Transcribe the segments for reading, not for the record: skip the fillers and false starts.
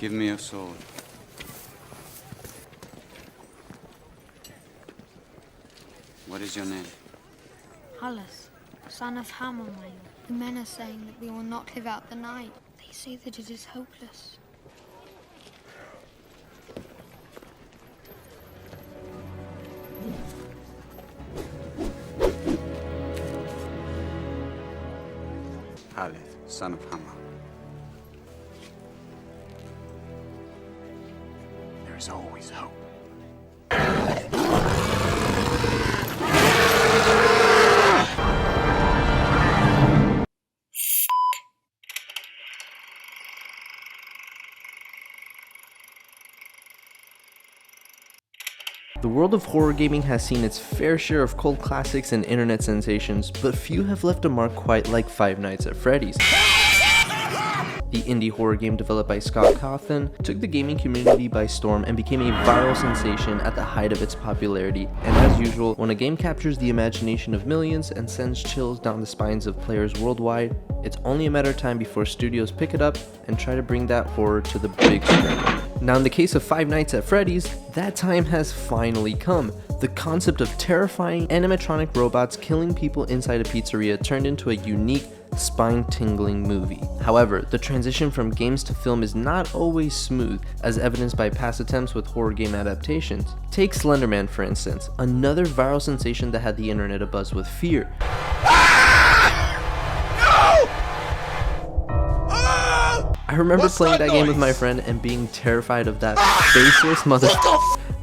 Give me your sword. What is your name? Hollis, son of Hammermine. The men are saying that we will not live out the night. They say that it is hopeless. Haleth, son of Hammer. There is always hope. The world of horror gaming has seen its fair share of cult classics and internet sensations, but few have left a mark quite like Five Nights at Freddy's. The indie horror game developed by Scott Cawthon took the gaming community by storm and became a viral sensation at the height of its popularity. And as usual, when a game captures the imagination of millions and sends chills down the spines of players worldwide, it's only a matter of time before studios pick it up and try to bring that horror to the big screen. Now in the case of Five Nights at Freddy's, that time has finally come. The concept of terrifying animatronic robots killing people inside a pizzeria turned into a unique, spine-tingling movie. However, the transition from games to film is not always smooth, as evidenced by past attempts with horror game adaptations. Take Slender Man for instance, another viral sensation that had the internet abuzz with fear. I remember playing that game with my friend and being terrified of that faceless mother.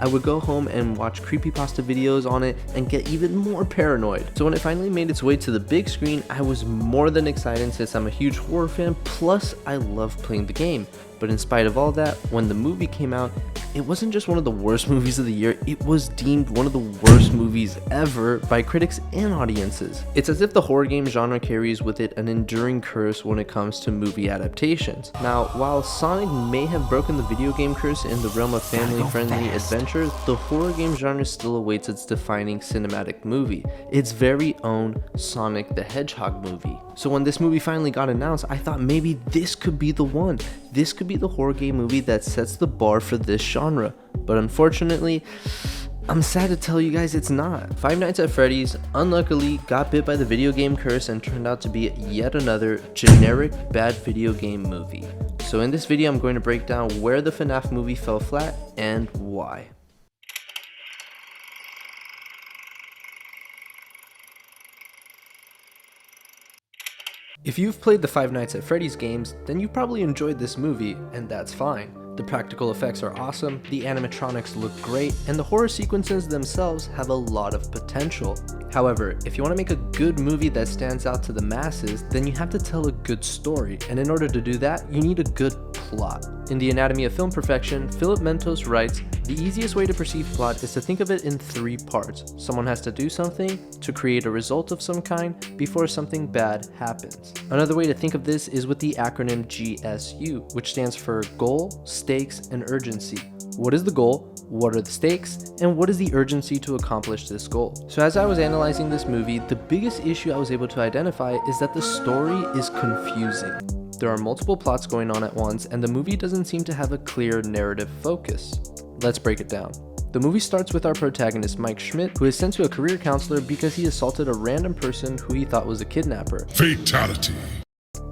I would go home and watch creepypasta videos on it and get even more paranoid. So when it finally made its way to the big screen, I was more than excited since I'm a huge horror fan, plus I love playing the game. But in spite of all that, when the movie came out, it wasn't just one of the worst movies of the year, it was deemed one of the worst movies ever by critics and audiences. It's as if the horror game genre carries with it an enduring curse when it comes to movie adaptations. Now, while Sonic may have broken the video game curse in the realm of family-friendly adventures, the horror game genre still awaits its defining cinematic movie, its very own Sonic the Hedgehog movie. So when this movie finally got announced, I thought maybe this could be the one. This could be the horror game movie that sets the bar for this genre. But unfortunately, I'm sad to tell you guys it's not. Five Nights at Freddy's unluckily got bit by the video game curse and turned out to be yet another generic bad video game movie. So in this video I'm going to break down where the FNAF movie fell flat and why. If you've played the Five Nights at Freddy's games, then you probably enjoyed this movie, and that's fine. The practical effects are awesome, the animatronics look great, and the horror sequences themselves have a lot of potential. However, if you want to make a good movie that stands out to the masses, then you have to tell a good story, and in order to do that, you need a good plot. In The Anatomy of Film Perfection, Philip Mentos writes, "The easiest way to perceive plot is to think of it in three parts. Someone has to do something to create a result of some kind before something bad happens." Another way to think of this is with the acronym GSU, which stands for Goal, Stakes, and Urgency. What is the goal? What are the stakes? And what is the urgency to accomplish this goal? So as I was analyzing this movie, the biggest issue I was able to identify is that the story is confusing. There are multiple plots going on at once, and the movie doesn't seem to have a clear narrative focus. Let's break it down. The movie starts with our protagonist Mike Schmidt, who is sent to a career counselor because he assaulted a random person who he thought was a kidnapper. Fatality.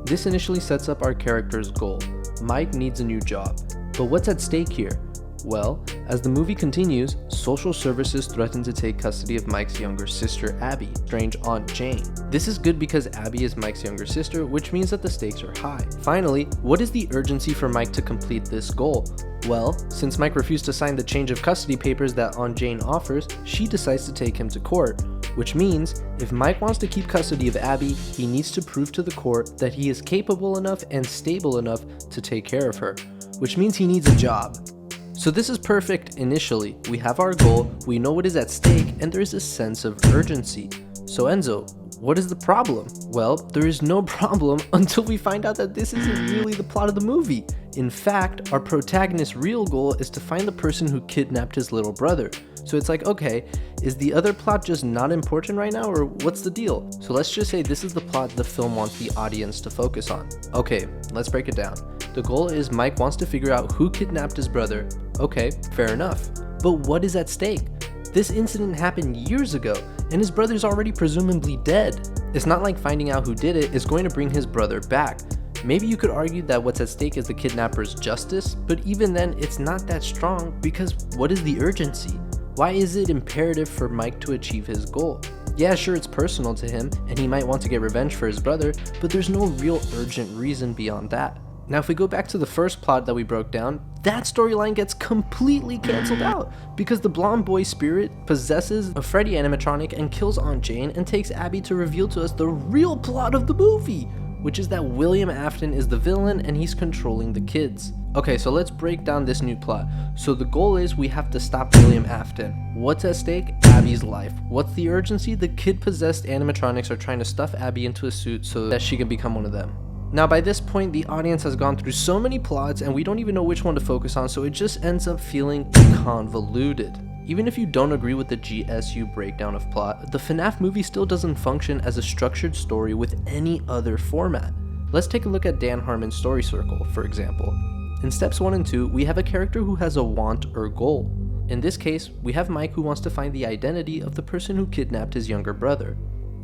This initially sets up our character's goal. Mike needs a new job. But what's at stake here? Well, as the movie continues, social services threaten to take custody of Mike's younger sister, Abby, strange Aunt Jane. This is good because Abby is Mike's younger sister, which means that the stakes are high. Finally, what is the urgency for Mike to complete this goal? Well, since Mike refused to sign the change of custody papers that Aunt Jane offers, she decides to take him to court. Which means, if Mike wants to keep custody of Abby, he needs to prove to the court that he is capable enough and stable enough to take care of her. Which means he needs a job. So this is perfect initially. We have our goal, we know what is at stake, and there is a sense of urgency. So Enzo, what is the problem? Well, there is no problem until we find out that this isn't really the plot of the movie. In fact, our protagonist's real goal is to find the person who kidnapped his little brother. So it's like, okay, is the other plot just not important right now, or what's the deal? So let's just say this is the plot the film wants the audience to focus on. Okay, let's break it down. The goal is Mike wants to figure out who kidnapped his brother. Okay, fair enough. But what is at stake? This incident happened years ago, and his brother's already presumably dead. It's not like finding out who did it is going to bring his brother back. Maybe you could argue that what's at stake is the kidnapper's justice, but even then it's not that strong because what is the urgency? Why is it imperative for Mike to achieve his goal? Yeah, sure, it's personal to him and he might want to get revenge for his brother, but there's no real urgent reason beyond that. Now if we go back to the first plot that we broke down, that storyline gets completely cancelled out because the blonde boy spirit possesses a Freddy animatronic and kills Aunt Jane and takes Abby to reveal to us the real plot of the movie, which is that William Afton is the villain and he's controlling the kids. Okay, so let's break down this new plot. So the goal is we have to stop William Afton. What's at stake? Abby's life. What's the urgency? The kid-possessed animatronics are trying to stuff Abby into a suit so that she can become one of them. Now by this point, the audience has gone through so many plots and we don't even know which one to focus on, so it just ends up feeling convoluted. Even if you don't agree with the GSU breakdown of plot, the FNAF movie still doesn't function as a structured story with any other format. Let's take a look at Dan Harmon's story circle, for example. In steps 1 and 2, we have a character who has a want or goal. In this case, we have Mike who wants to find the identity of the person who kidnapped his younger brother.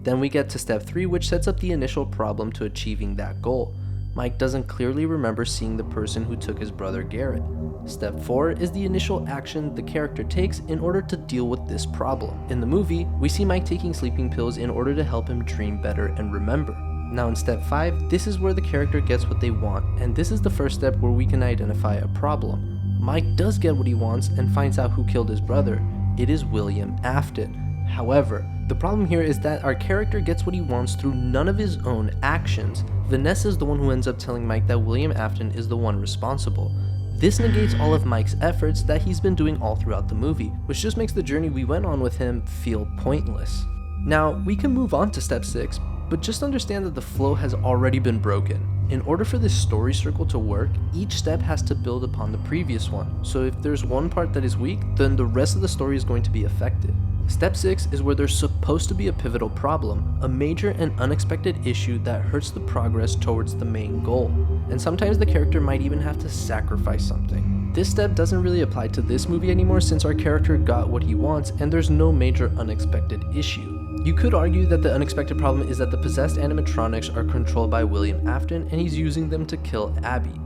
Then we get to step 3, which sets up the initial problem to achieving that goal. Mike doesn't clearly remember seeing the person who took his brother Garrett. Step 4 is the initial action the character takes in order to deal with this problem. In the movie, we see Mike taking sleeping pills in order to help him dream better and remember. Now in step 5, this is where the character gets what they want, and this is the first step where we can identify a problem. Mike does get what he wants and finds out who killed his brother. It is William Afton. However, the problem here is that our character gets what he wants through none of his own actions. Vanessa is the one who ends up telling Mike that William Afton is the one responsible. This negates all of Mike's efforts that he's been doing all throughout the movie, which just makes the journey we went on with him feel pointless. Now, we can move on to step 6, but just understand that the flow has already been broken. In order for this story circle to work, each step has to build upon the previous one, so if there's one part that is weak, then the rest of the story is going to be affected. Step 6 is where there's supposed to be a pivotal problem, a major and unexpected issue that hurts the progress towards the main goal, and sometimes the character might even have to sacrifice something. This step doesn't really apply to this movie anymore since our character got what he wants and there's no major unexpected issue. You could argue that the unexpected problem is that the possessed animatronics are controlled by William Afton and he's using them to kill Abby.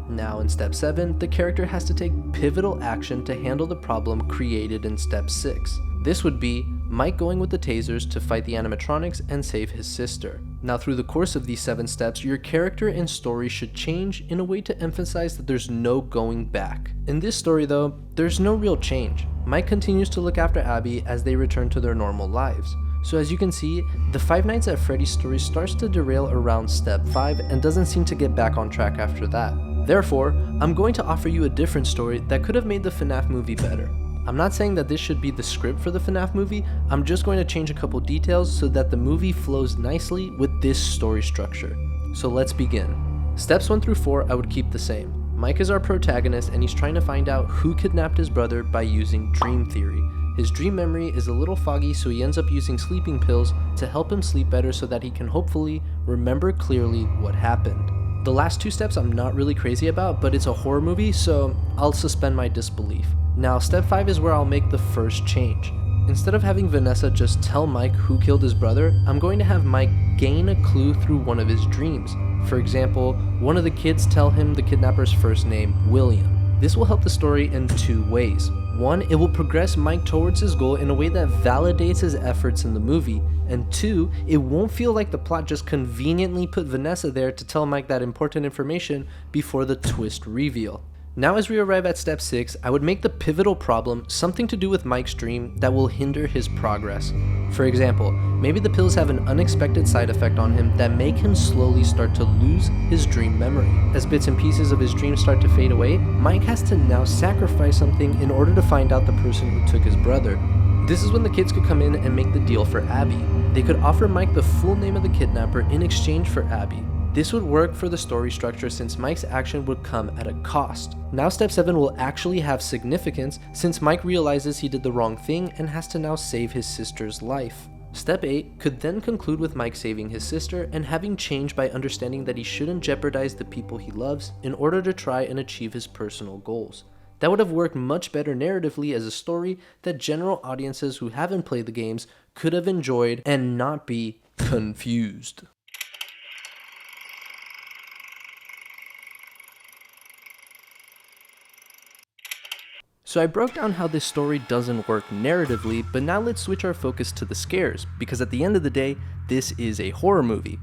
Now in step 7, the character has to take pivotal action to handle the problem created in step 6. This would be Mike going with the tasers to fight the animatronics and save his sister. Now through the course of these 7 steps, your character and story should change in a way to emphasize that there's no going back. In this story though, there's no real change. Mike continues to look after Abby as they return to their normal lives. So as you can see, the Five Nights at Freddy's story starts to derail around step 5 and doesn't seem to get back on track after that. Therefore, I'm going to offer you a different story that could have made the FNAF movie better. I'm not saying that this should be the script for the FNAF movie, I'm just going to change a couple details so that the movie flows nicely with this story structure. So let's begin. Steps 1 through 4 I would keep the same. Mike is our protagonist and he's trying to find out who kidnapped his brother by using dream theory. His dream memory is a little foggy, so he ends up using sleeping pills to help him sleep better so that he can hopefully remember clearly what happened. The last 2 steps I'm not really crazy about, but it's a horror movie, so I'll suspend my disbelief. Now step 5 is where I'll make the first change. Instead of having Vanessa just tell Mike who killed his brother, I'm going to have Mike gain a clue through one of his dreams. For example, one of the kids tell him the kidnapper's first name, William. This will help the story in 2 ways. 1, it will progress Mike towards his goal in a way that validates his efforts in the movie, and 2, it won't feel like the plot just conveniently put Vanessa there to tell Mike that important information before the twist reveal. Now as we arrive at step 6, I would make the pivotal problem something to do with Mike's dream that will hinder his progress. For example, maybe the pills have an unexpected side effect on him that make him slowly start to lose his dream memory. As bits and pieces of his dream start to fade away, Mike has to now sacrifice something in order to find out the person who took his brother. This is when the kids could come in and make the deal for Abby. They could offer Mike the full name of the kidnapper in exchange for Abby. This would work for the story structure since Mike's action would come at a cost. Now step 7 will actually have significance since Mike realizes he did the wrong thing and has to now save his sister's life. Step 8 could then conclude with Mike saving his sister and having change by understanding that he shouldn't jeopardize the people he loves in order to try and achieve his personal goals. That would have worked much better narratively as a story that general audiences who haven't played the games could have enjoyed and not be confused. So I broke down how this story doesn't work narratively, but now let's switch our focus to the scares, because at the end of the day, this is a horror movie.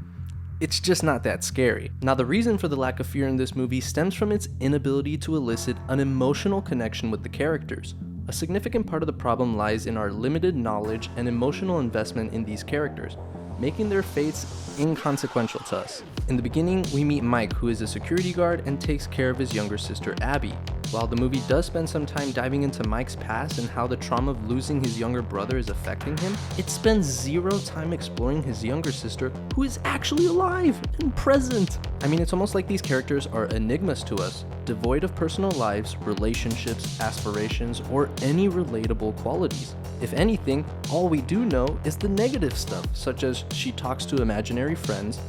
It's just not that scary. Now the reason for the lack of fear in this movie stems from its inability to elicit an emotional connection with the characters. A significant part of the problem lies in our limited knowledge and emotional investment in these characters, making their fates inconsequential to us. In the beginning, we meet Mike, who is a security guard and takes care of his younger sister Abby. While the movie does spend some time diving into Mike's past and how the trauma of losing his younger brother is affecting him, it spends zero time exploring his younger sister, who is actually alive and present. I mean, it's almost like these characters are enigmas to us, devoid of personal lives, relationships, aspirations, or any relatable qualities. If anything, all we do know is the negative stuff, such as she talks to imaginary friends,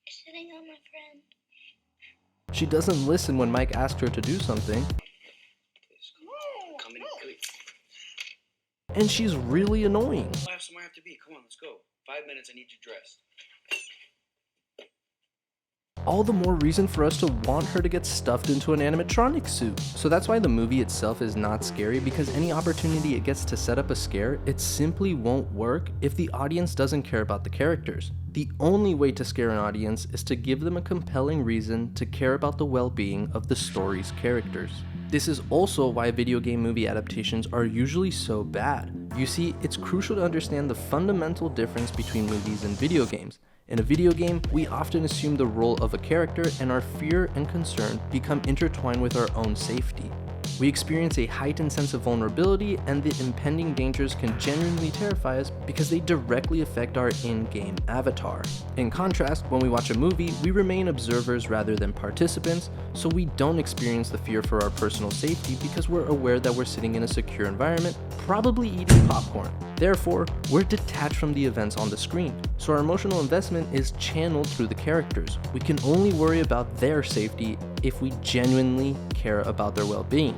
Sitting on my friend. she doesn't listen when Mike asks her to do something, and she's really annoying. I have somewhere I have to be. Come on, let's go. 5 minutes, I need you dressed. All the more reason for us to want her to get stuffed into an animatronic suit. So that's why the movie itself is not scary, because any opportunity it gets to set up a scare, it simply won't work if the audience doesn't care about the characters. The only way to scare an audience is to give them a compelling reason to care about the well-being of the story's characters. This is also why video game movie adaptations are usually so bad. You see, it's crucial to understand the fundamental difference between movies and video games. In a video game, we often assume the role of a character, and our fear and concern become intertwined with our own safety. We experience a heightened sense of vulnerability, and the impending dangers can genuinely terrify us because they directly affect our in-game avatar. In contrast, when we watch a movie, we remain observers rather than participants, so we don't experience the fear for our personal safety because we're aware that we're sitting in a secure environment, probably eating popcorn. Therefore, we're detached from the events on the screen, so our emotional investment is channeled through the characters. We can only worry about their safety if we genuinely care about their well-being.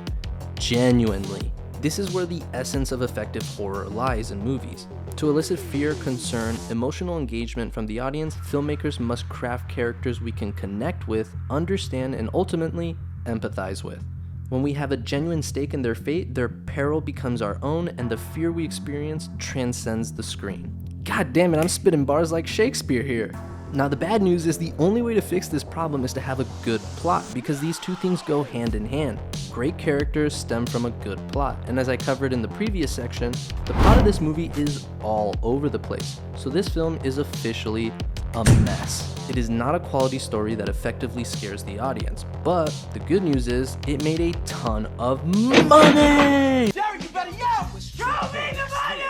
Genuinely. This is where the essence of effective horror lies in movies. To elicit fear, concern, emotional engagement from the audience, filmmakers must craft characters we can connect with, understand, and ultimately empathize with. When we have a genuine stake in their fate, their peril becomes our own, and the fear we experience transcends the screen. God damn it, I'm spitting bars like Shakespeare here. Now the bad news is the only way to fix this problem is to have a good plot, because these two things go hand in hand. Great characters stem from a good plot, and as I covered in the previous section, the plot of this movie is all over the place. So this film is officially a mess. It is not a quality story that effectively scares the audience, but the good news is it made a ton of money! Jerry, you better yell! Show me the money!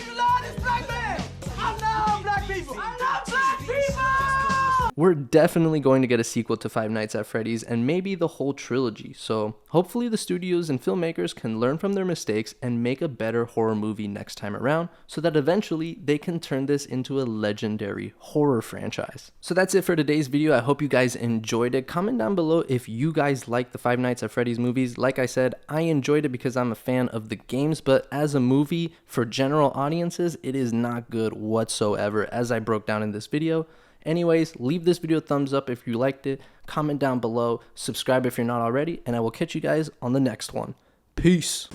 You love this black man! I love black people! I love black people! We're definitely going to get a sequel to Five Nights at Freddy's, and maybe the whole trilogy, so hopefully the studios and filmmakers can learn from their mistakes and make a better horror movie next time around, so that eventually they can turn this into a legendary horror franchise. So that's it for today's video. I hope you guys enjoyed it. Comment down below if you guys like the Five Nights at Freddy's movies. Like I said, I enjoyed it because I'm a fan of the games, but as a movie for general audiences, it is not good whatsoever, as I broke down in this video. Anyways, leave this video a thumbs up if you liked it, comment down below, subscribe if you're not already, and I will catch you guys on the next one. Peace.